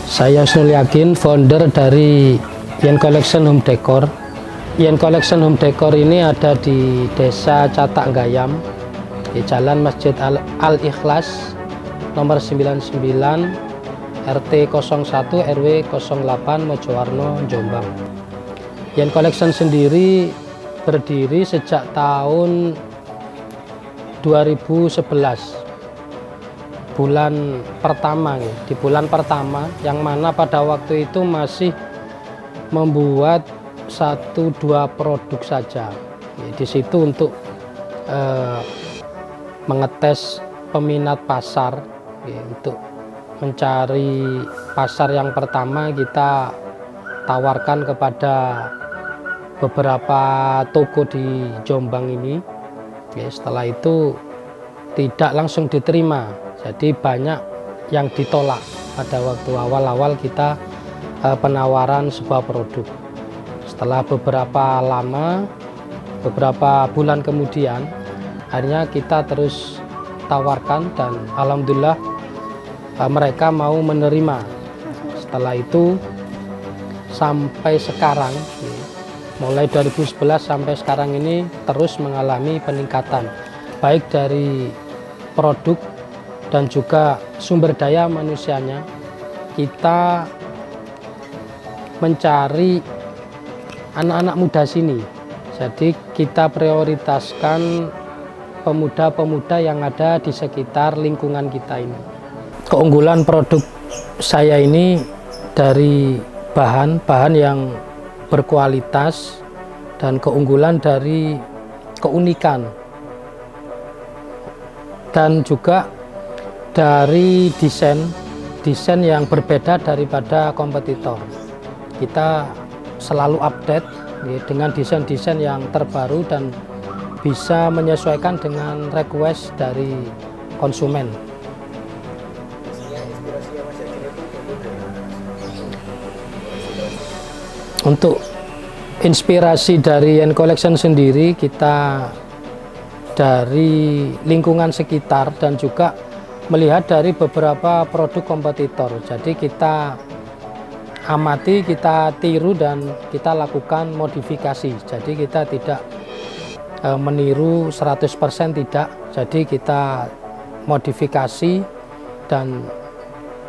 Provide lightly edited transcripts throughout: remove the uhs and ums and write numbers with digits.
Saya Husnul Yakin, founder dari Yen Collection Home Decor. Yen Collection Home Decor ini ada di Desa Catak Gayam, di Jalan Masjid Al-Ikhlas, nomor 99, RT 01 RW 08 Mojowarno, Jombang. Yen Collection sendiri berdiri sejak tahun 2011. Bulan pertama, di bulan pertama yang mana pada waktu itu masih membuat 1-2 produk saja. Di situ untuk mengetes peminat pasar, untuk mencari pasar yang pertama kita tawarkan kepada beberapa toko di Jombang ini. Setelah itu tidak langsung diterima, jadi banyak yang ditolak pada waktu awal-awal kita penawaran sebuah produk. Setelah beberapa lama, beberapa bulan kemudian, akhirnya kita terus tawarkan dan alhamdulillah mereka mau menerima. Setelah itu sampai sekarang, mulai 2011 sampai sekarang ini terus mengalami peningkatan, baik dari produk dan juga sumber daya manusianya. Kita mencari anak-anak muda sini, jadi kita prioritaskan pemuda-pemuda yang ada di sekitar lingkungan kita ini. Keunggulan produk saya ini dari bahan yang berkualitas dan keunggulan dari keunikan, dan juga dari desain yang berbeda daripada kompetitor. Kita selalu update dengan desain-desain yang terbaru dan bisa menyesuaikan dengan request dari konsumen. Untuk inspirasi dari Yen Collection sendiri, kita dari lingkungan sekitar dan juga melihat dari beberapa produk kompetitor. Jadi kita amati, kita tiru dan kita lakukan modifikasi. Jadi kita tidak meniru 100%, tidak. Jadi kita modifikasi dan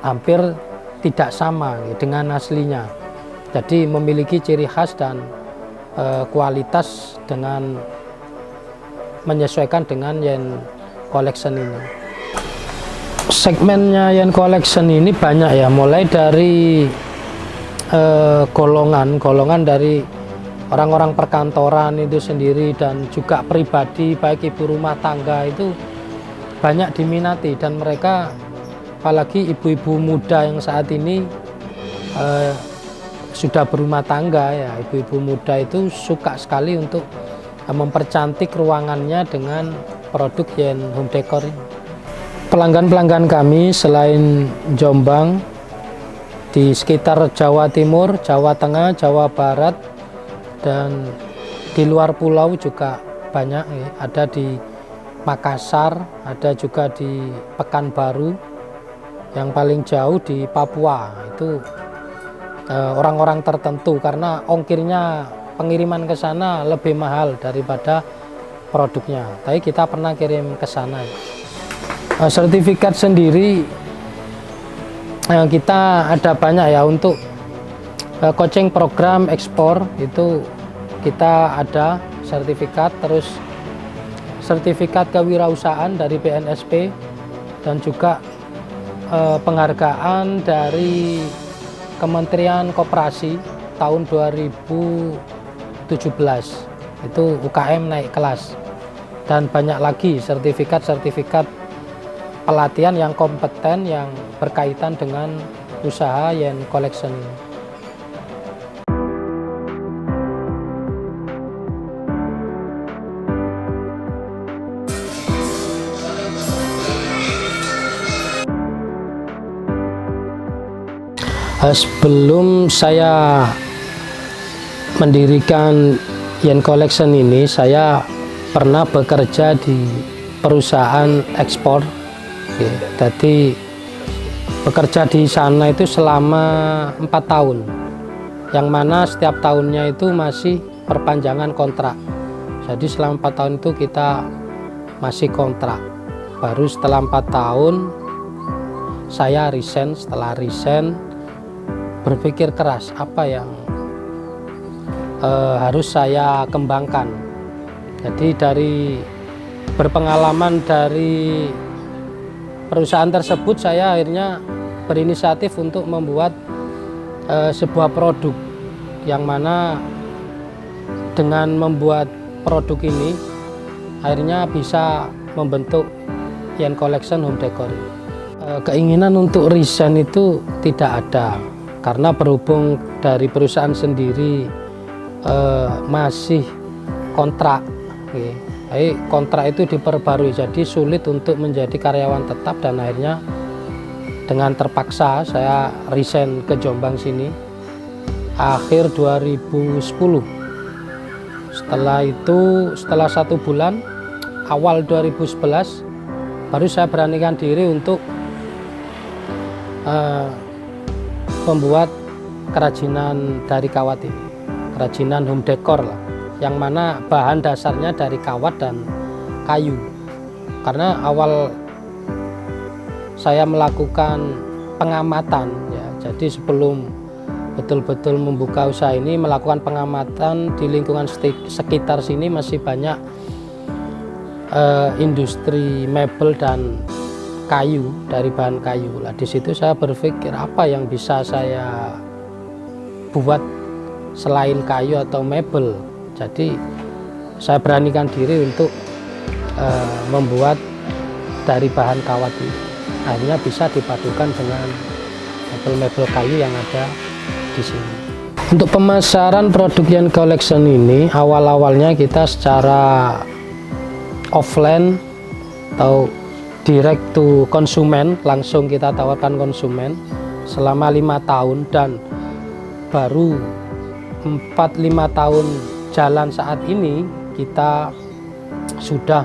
hampir tidak sama dengan aslinya. Jadi memiliki ciri khas dan kualitas dengan menyesuaikan dengan Yen Collection ini. Segmennya Yen Collection ini banyak ya, mulai dari golongan dari orang-orang perkantoran itu sendiri dan juga pribadi, baik ibu rumah tangga, itu banyak diminati. Dan mereka, apalagi ibu-ibu muda yang saat ini sudah berumah tangga ya, ibu-ibu muda itu suka sekali untuk mempercantik ruangannya dengan produk Yen Home Decor. Pelanggan-pelanggan kami selain Jombang, di sekitar Jawa Timur, Jawa Tengah, Jawa Barat, dan di luar pulau juga banyak ya. Ada di Makassar, ada juga di Pekanbaru, yang paling jauh di Papua. Itu orang-orang tertentu, karena ongkirnya pengiriman ke sana lebih mahal daripada produknya. Tapi kita pernah kirim ke sana. Sertifikat sendiri kita ada banyak ya. Untuk coaching program ekspor itu kita ada sertifikat, terus sertifikat kewirausahaan dari BNSP, dan juga penghargaan dari Kementerian Koperasi tahun 2017, itu UKM naik kelas, dan banyak lagi sertifikat pelatihan yang kompeten yang berkaitan dengan usaha Yen Collection ini. Sebelum saya mendirikan Yen Collection ini, saya pernah bekerja di perusahaan ekspor. Jadi bekerja di sana itu selama 4 tahun, yang mana setiap tahunnya itu masih perpanjangan kontrak. Jadi selama 4 tahun itu kita masih kontrak. Baru setelah 4 tahun saya resign. Setelah resign berpikir keras apa yang harus saya kembangkan. Jadi dari berpengalaman dari perusahaan tersebut, saya akhirnya berinisiatif untuk membuat sebuah produk, yang mana dengan membuat produk ini akhirnya bisa membentuk Yen Collection Home Decor. Keinginan untuk resign itu tidak ada, karena berhubung dari perusahaan sendiri masih kontrak, kontrak itu diperbarui, jadi sulit untuk menjadi karyawan tetap, dan akhirnya dengan terpaksa saya resign ke Jombang sini akhir 2010. Setelah itu, setelah 1 bulan, awal 2011 baru saya beranikan diri untuk membuat kerajinan dari kawat ini, kerajinan home decor lah, yang mana bahan dasarnya dari kawat dan kayu. Karena awal saya melakukan pengamatan ya, jadi sebelum betul-betul membuka usaha ini, melakukan pengamatan di lingkungan sekitar sini masih banyak industri mebel dan kayu, dari bahan kayu lah. Di situ saya berpikir apa yang bisa saya buat selain kayu atau mebel. Jadi saya beranikan diri untuk membuat dari bahan kawat ini. Akhirnya bisa dipadukan dengan mebel-mebel kayu yang ada di sini. Untuk pemasaran produk Yen Collection ini, awal-awalnya kita secara offline atau direct to konsumen, langsung kita tawarkan konsumen selama 5 tahun, dan baru 4-5 tahun jalan saat ini kita sudah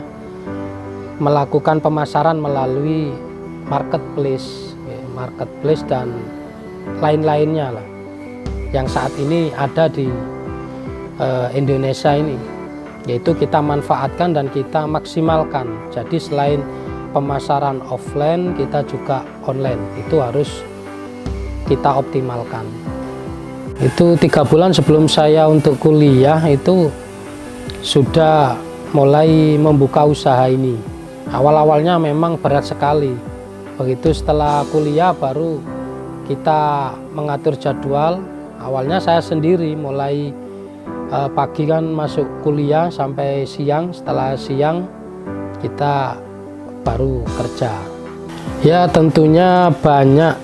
melakukan pemasaran melalui marketplace dan lain-lainnya lah, yang saat ini ada di Indonesia ini, yaitu kita manfaatkan dan kita maksimalkan. Jadi selain pemasaran offline, kita juga online, itu harus kita optimalkan. Itu 3 bulan sebelum saya untuk kuliah itu sudah mulai membuka usaha ini. Awal-awalnya memang berat sekali. Begitu setelah kuliah baru kita mengatur jadwal. Awalnya saya sendiri, mulai pagi kan masuk kuliah sampai siang. Setelah siang kita baru kerja. Ya tentunya banyak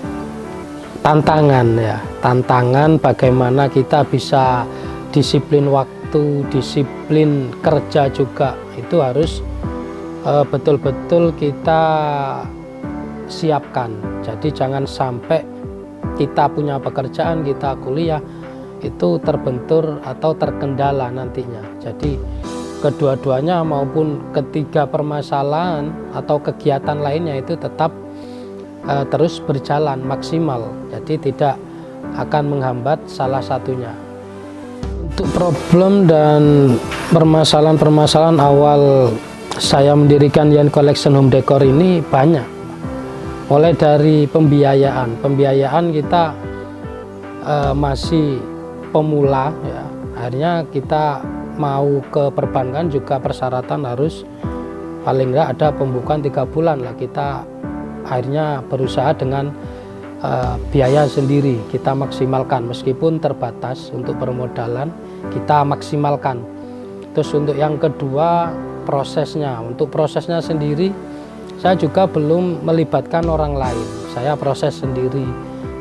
tantangan ya. Tantangan bagaimana kita bisa disiplin waktu, disiplin kerja juga. Itu harus betul-betul kita siapkan. Jadi jangan sampai kita punya pekerjaan, kita kuliah, itu terbentur atau terkendala nantinya. Jadi kedua-duanya maupun ketiga permasalahan atau kegiatan lainnya itu tetap terus berjalan maksimal. Jadi tidak akan menghambat salah satunya. Untuk problem dan permasalahan-permasalahan awal saya mendirikan Yen Collection Home Decor ini banyak. Mulai dari pembiayaan kita masih pemula ya. Akhirnya kita mau ke perbankan juga persyaratan harus paling enggak ada pembukaan 3 bulan lah. Kita akhirnya berusaha dengan biaya sendiri kita maksimalkan, meskipun terbatas untuk permodalan kita maksimalkan. Terus untuk yang kedua, prosesnya. Untuk prosesnya sendiri saya juga belum melibatkan orang lain, saya proses sendiri.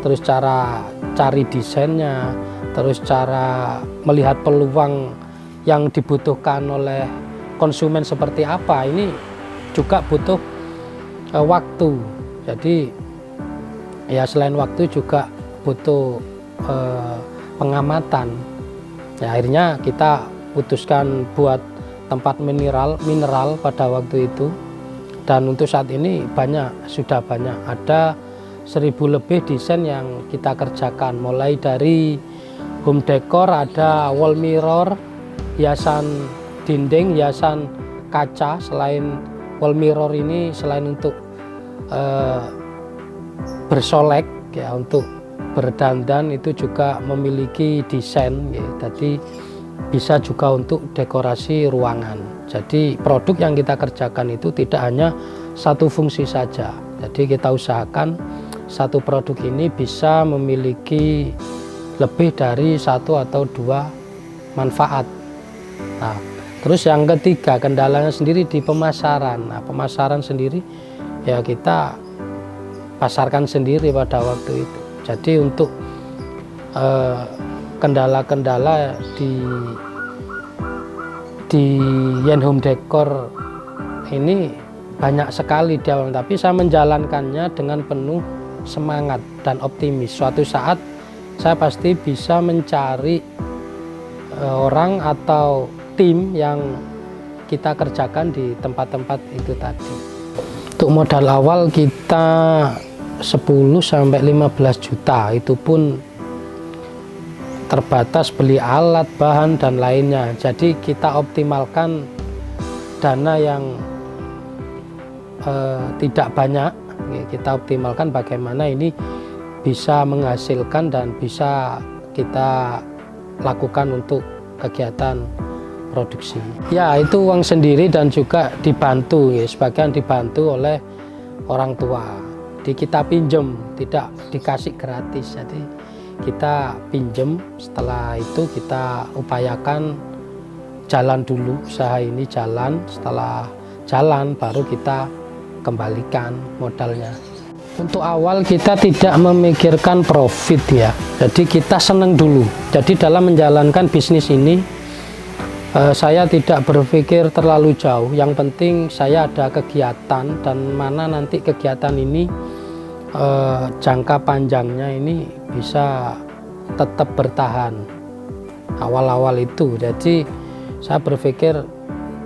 Terus cara cari desainnya, terus cara melihat peluang yang dibutuhkan oleh konsumen seperti apa, ini juga butuh waktu. Jadi ya selain waktu juga butuh pengamatan. Ya, akhirnya kita putuskan buat tempat mineral pada waktu itu. Dan untuk saat ini sudah banyak, ada 1000 lebih desain yang kita kerjakan, mulai dari home decor, ada wall mirror, hiasan dinding, hiasan kaca. Selain wall mirror ini, selain untuk bersolek ya, untuk berdandan, itu juga memiliki desain ya. Jadi bisa juga untuk dekorasi ruangan. Jadi produk yang kita kerjakan itu tidak hanya satu fungsi saja. Jadi kita usahakan satu produk ini bisa memiliki lebih dari 1 atau 2 manfaat. Nah, terus yang ketiga, kendalanya sendiri di pemasaran. Nah, pemasaran sendiri ya kita pasarkan sendiri pada waktu itu. Jadi untuk kendala-kendala di Yen Home Decor ini banyak sekali di awal, tapi saya menjalankannya dengan penuh semangat dan optimis. Suatu saat saya pasti bisa mencari orang atau tim yang kita kerjakan di tempat-tempat itu tadi. Untuk modal awal kita 10 sampai 15 juta, itu pun terbatas beli alat, bahan dan lainnya. Jadi kita optimalkan dana yang tidak banyak. Kita optimalkan bagaimana ini bisa menghasilkan dan bisa kita lakukan untuk kegiatan produksi. Ya, itu uang sendiri dan juga dibantu ya, sebagian dibantu oleh orang tua. Kita pinjem, tidak dikasih gratis. Jadi kita pinjem, setelah itu kita upayakan jalan dulu, usaha ini jalan. Setelah jalan baru kita kembalikan modalnya. Untuk awal kita tidak memikirkan profit ya, jadi kita seneng dulu. Jadi dalam menjalankan bisnis ini saya tidak berpikir terlalu jauh, yang penting saya ada kegiatan dan mana nanti kegiatan ini jangka panjangnya ini bisa tetap bertahan. Awal-awal itu jadi saya berpikir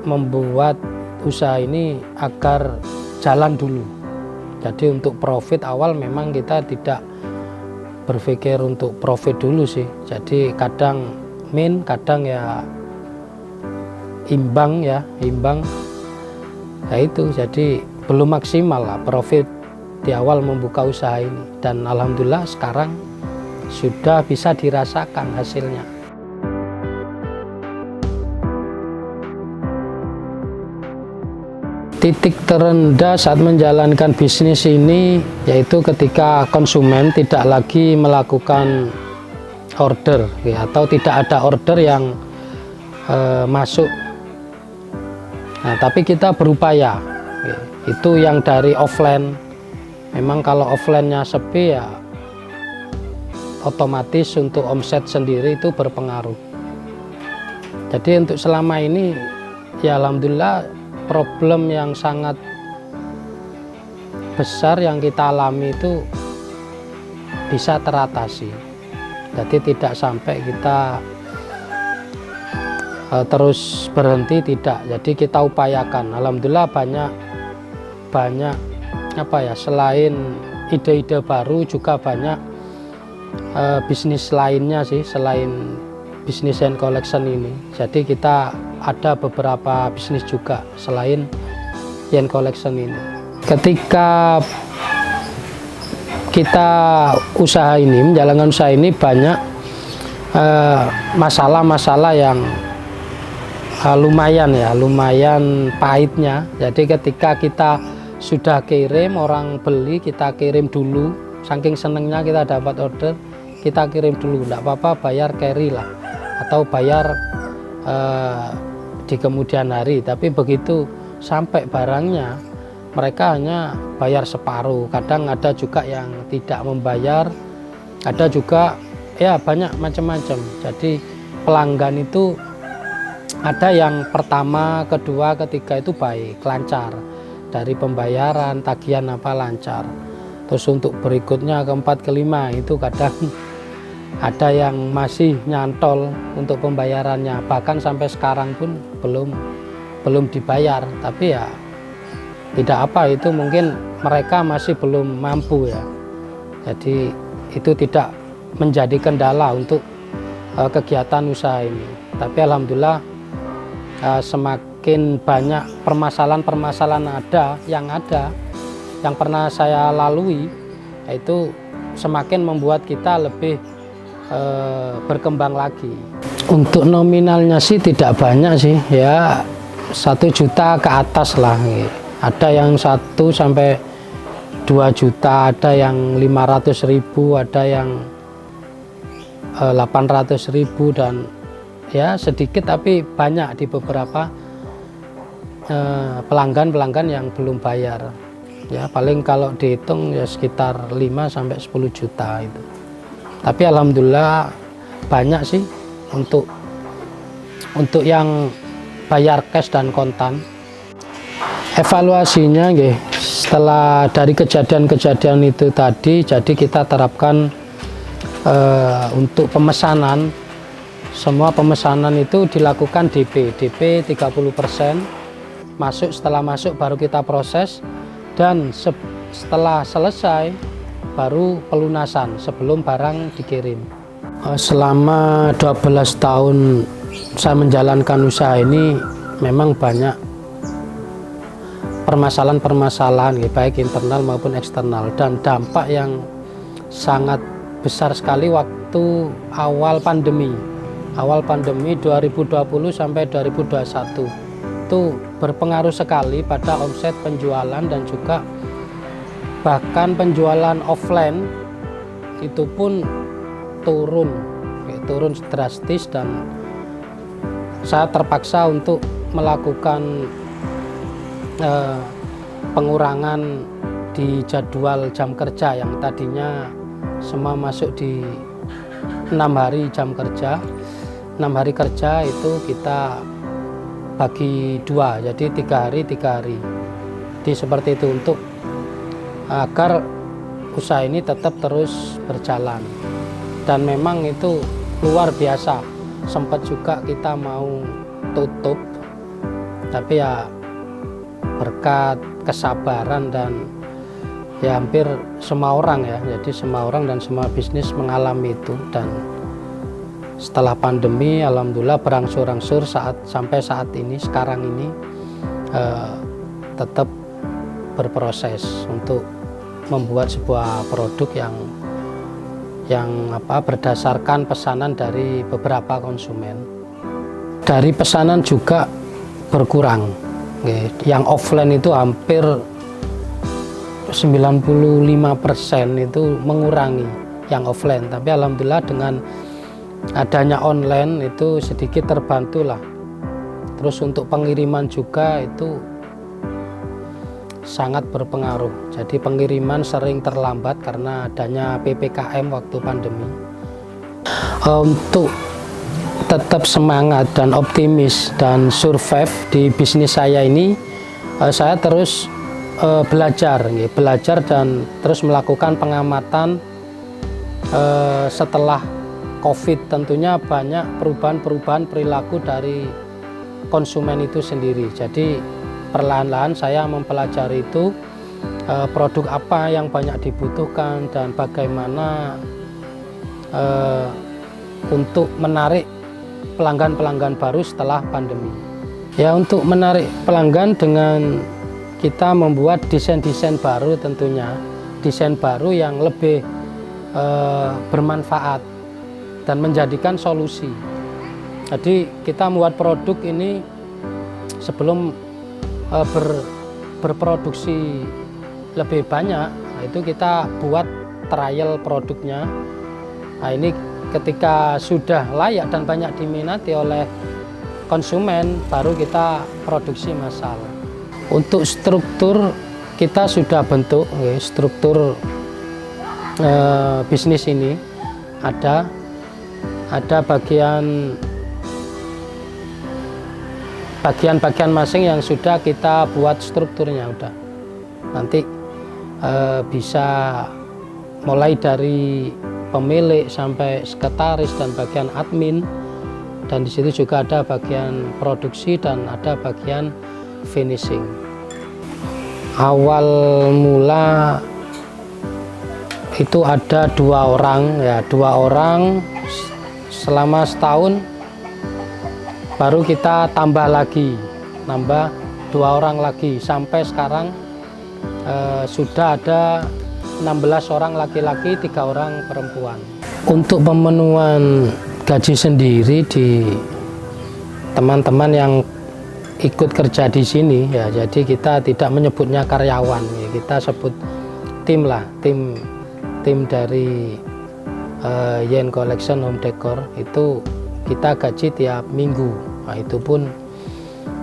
membuat usaha ini agar jalan dulu. Jadi untuk profit awal memang kita tidak berpikir untuk profit dulu sih. Jadi kadang kadang ya imbang ya, nah itu jadi belum maksimal lah profit di awal membuka usaha ini, dan alhamdulillah sekarang sudah bisa dirasakan hasilnya. Titik terendah saat menjalankan bisnis ini yaitu ketika konsumen tidak lagi melakukan order ya, atau tidak ada order yang masuk. Nah, tapi kita berupaya ya, itu yang dari offline. Memang kalau offline-nya sepi ya otomatis untuk omset sendiri itu berpengaruh. Jadi untuk selama ini ya alhamdulillah problem yang sangat besar yang kita alami itu bisa teratasi. Jadi tidak sampai kita terus berhenti, tidak. Jadi kita upayakan. Alhamdulillah banyak apa ya, selain ide-ide baru juga banyak bisnis lainnya sih selain bisnis Yen Collection ini. Jadi kita ada beberapa bisnis juga selain Yen Collection ini. Ketika kita menjalankan usaha ini banyak masalah-masalah yang lumayan pahitnya. Jadi ketika kita sudah kirim, orang beli kita kirim dulu, saking senengnya kita dapat order, kita kirim dulu, enggak apa-apa bayar carry lah atau bayar di kemudian hari. Tapi begitu sampai barangnya mereka hanya bayar separuh. Kadang ada juga yang tidak membayar, ada juga ya banyak macam-macam. Jadi pelanggan itu ada yang pertama, kedua, ketiga itu baik, lancar. Dari pembayaran, tagihan apa lancar. Terus untuk berikutnya keempat, kelima itu kadang ada yang masih nyantol untuk pembayarannya. Bahkan sampai sekarang pun belum dibayar. Tapi ya tidak apa, itu mungkin mereka masih belum mampu ya. Jadi itu tidak menjadi kendala untuk kegiatan usaha ini. Tapi alhamdulillah semakin banyak permasalahan-permasalahan yang pernah saya lalui, itu semakin membuat kita lebih berkembang lagi. Untuk nominalnya sih tidak banyak sih, ya 1 juta ke atas lah. Ada yang 1 sampai 2 juta, ada yang 500.000, ada yang 800.000, dan ya sedikit tapi banyak di beberapa pelanggan yang belum bayar. Ya paling kalau dihitung ya sekitar 5 sampai 10 juta itu. Tapi alhamdulillah banyak sih untuk yang bayar cash dan kontan. Evaluasinya setelah dari kejadian-kejadian itu tadi, jadi kita terapkan untuk pemesanan, semua pemesanan itu dilakukan DP 30%, setelah masuk baru kita proses, dan setelah selesai baru pelunasan sebelum barang dikirim. Selama 12 tahun saya menjalankan usaha ini, memang banyak permasalahan-permasalahan baik internal maupun eksternal, dan dampak yang sangat besar sekali waktu awal pandemi 2020 sampai 2021 itu berpengaruh sekali pada omset penjualan, dan juga bahkan penjualan offline itu pun turun drastis, dan saya terpaksa untuk melakukan pengurangan di jadwal jam kerja yang tadinya semua masuk di 6 hari jam kerja. 6 hari kerja itu kita bagi 2, jadi 3 hari. Jadi seperti itu, untuk agar usaha ini tetap terus berjalan. Dan memang itu luar biasa, sempat juga kita mau tutup, tapi ya berkat kesabaran dan ya hampir semua orang jadi semua orang dan semua bisnis mengalami itu. Dan setelah pandemi alhamdulillah berangsur-angsur sampai saat ini, sekarang ini tetap berproses untuk membuat sebuah produk yang berdasarkan pesanan dari beberapa konsumen. Dari pesanan juga berkurang, yang offline itu hampir 95% itu mengurangi yang offline, tapi alhamdulillah dengan adanya online itu sedikit terbantu lah. Terus untuk pengiriman juga itu sangat berpengaruh, jadi pengiriman sering terlambat karena adanya PPKM waktu pandemi. Untuk tetap semangat dan optimis dan survive di bisnis saya ini, saya terus belajar dan terus melakukan pengamatan. Setelah COVID tentunya banyak perubahan perilaku dari konsumen itu sendiri. Jadi perlahan-lahan saya mempelajari itu, produk apa yang banyak dibutuhkan dan bagaimana untuk menarik pelanggan-pelanggan baru setelah pandemi. Ya, untuk menarik pelanggan dengan kita membuat desain-desain baru, tentunya desain baru yang lebih bermanfaat dan menjadikan solusi. Jadi kita membuat produk ini sebelum berproduksi lebih banyak, itu kita buat trial produknya. Nah, ini ketika sudah layak dan banyak diminati oleh konsumen, baru kita produksi massal. Untuk struktur kita sudah bentuk, struktur bisnis ini ada bagian-bagian masing yang sudah kita buat strukturnya udah. Nanti bisa mulai dari pemilik sampai sekretaris dan bagian admin, dan di situ juga ada bagian produksi dan ada bagian finishing. Awal mula itu ada 2 orang ya, 2 orang selama setahun, baru kita tambah 2 orang lagi sampai sekarang sudah ada 16 orang laki-laki, 3 orang perempuan. Untuk pemenuhan gaji sendiri di teman-teman yang ikut kerja di sini ya, jadi kita tidak menyebutnya karyawan ya, kita sebut tim lah, tim dari Yen Collection Home Decor. Itu kita gaji tiap minggu. Nah, itu pun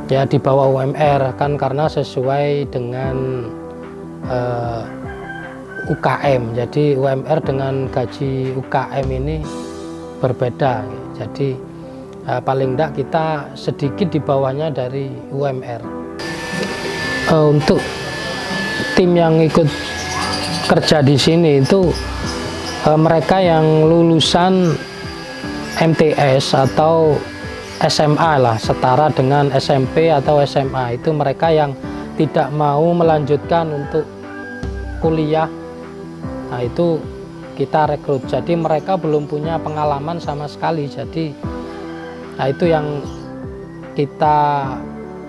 ya di bawah UMR kan, karena sesuai dengan UKM. Jadi UMR dengan gaji UKM ini berbeda. Jadi paling tidak kita sedikit di bawahnya dari UMR. Untuk tim yang ikut kerja di sini itu mereka yang lulusan MTS atau SMA lah, setara dengan SMP atau SMA. Itu mereka yang tidak mau melanjutkan untuk kuliah. Nah, itu kita rekrut. Jadi mereka belum punya pengalaman sama sekali. Jadi nah, itu yang kita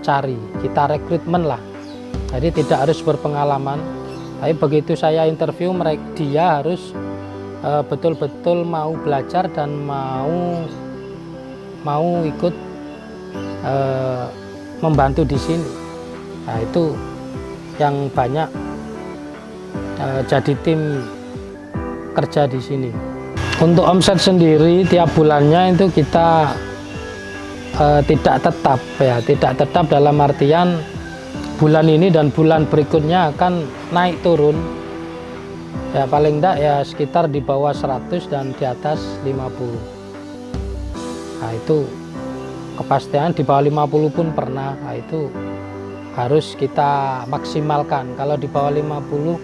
cari, kita rekrutmen lah. Jadi tidak harus berpengalaman. Tapi begitu saya interview, dia harus betul-betul mau belajar dan mau ikut membantu di sini. Nah, itu yang banyak jadi tim kerja di sini. Untuk omset sendiri tiap bulannya itu kita tidak tetap ya, tidak tetap dalam artian bulan ini dan bulan berikutnya akan naik turun. Ya paling enggak ya sekitar di bawah 100 dan di atas 50. Nah, itu kepastian di bawah 50 pun pernah. Nah, itu harus kita maksimalkan. Kalau di bawah 50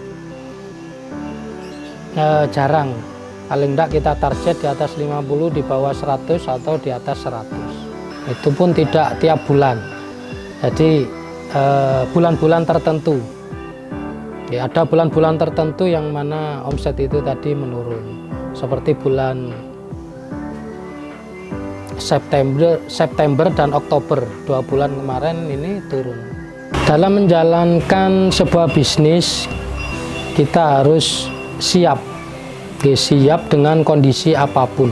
jarang. Paling enggak kita target di atas 50, di bawah 100 atau di atas 100. Itu pun tidak tiap bulan. Jadi bulan-bulan tertentu. Ya, ada bulan-bulan tertentu yang mana omset itu tadi menurun. Seperti bulan September dan Oktober, 2 bulan kemarin ini turun. Dalam menjalankan sebuah bisnis kita harus siap dengan kondisi apapun,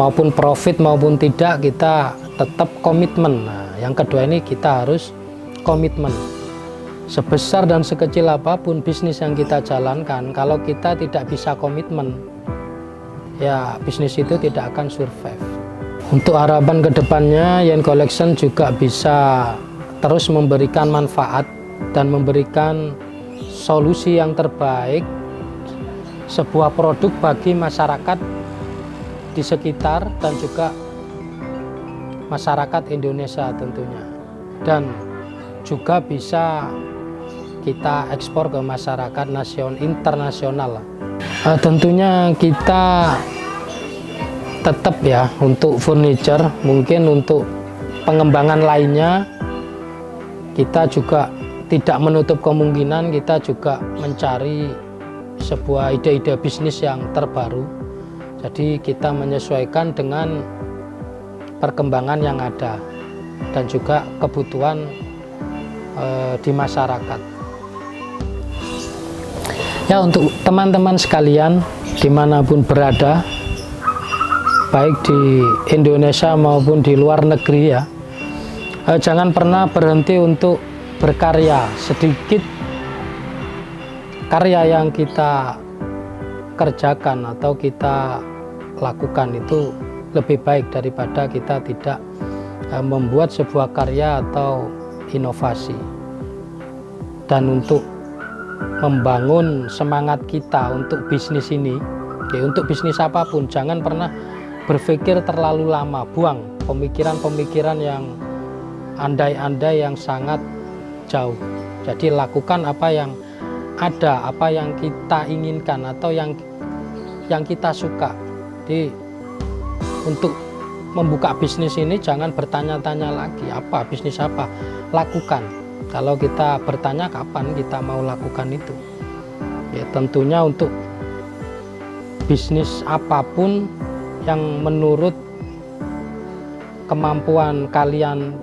maupun profit maupun tidak, kita tetap komitmen. Nah, yang kedua ini kita harus komitmen. Sebesar dan sekecil apapun bisnis yang kita jalankan, kalau kita tidak bisa komitmen, ya bisnis itu tidak akan survive. Untuk harapan kedepannya, Yen Collection juga bisa terus memberikan manfaat dan memberikan solusi yang terbaik, sebuah produk bagi masyarakat di sekitar dan juga masyarakat Indonesia tentunya, dan juga bisa kita ekspor ke masyarakat internasional. Tentunya kita tetap ya untuk furniture, mungkin untuk pengembangan lainnya kita juga tidak menutup kemungkinan kita juga mencari sebuah ide-ide bisnis yang terbaru. Jadi kita menyesuaikan dengan perkembangan yang ada dan juga kebutuhan di masyarakat. Ya, untuk teman-teman sekalian dimanapun berada, baik di Indonesia maupun di luar negeri ya, jangan pernah berhenti untuk berkarya. Sedikit karya yang kita kerjakan atau kita lakukan itu lebih baik daripada kita tidak membuat sebuah karya atau inovasi. Dan untuk membangun semangat kita untuk bisnis ini, untuk bisnis apapun, jangan pernah berpikir terlalu lama, buang pemikiran-pemikiran yang andai-andai yang sangat jauh. Jadi lakukan apa yang ada, apa yang kita inginkan atau yang kita suka. Jadi untuk membuka bisnis ini jangan bertanya-tanya lagi apa bisnis apa, lakukan. Kalau kita bertanya kapan kita mau lakukan itu. Ya, tentunya untuk bisnis apapun yang menurut kemampuan kalian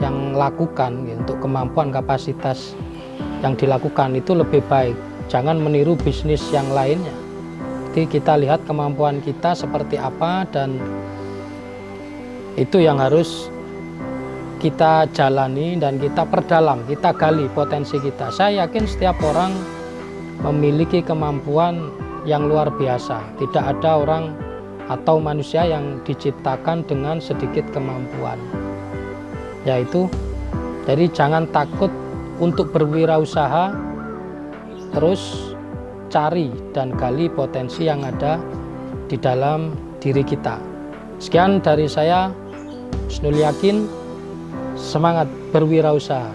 yang lakukan, ya, untuk kemampuan kapasitas yang dilakukan itu lebih baik. Jangan meniru bisnis yang lainnya. Jadi kita lihat kemampuan kita seperti apa, dan itu yang harus kita jalani dan kita perdalam, kita gali potensi kita. Saya yakin setiap orang memiliki kemampuan yang luar biasa. Tidak ada orang atau manusia yang diciptakan dengan sedikit kemampuan. Yaitu, jadi jangan takut untuk berwirausaha, terus cari dan gali potensi yang ada di dalam diri kita. Sekian dari saya, Husnul Yakin. Semangat berwirausaha.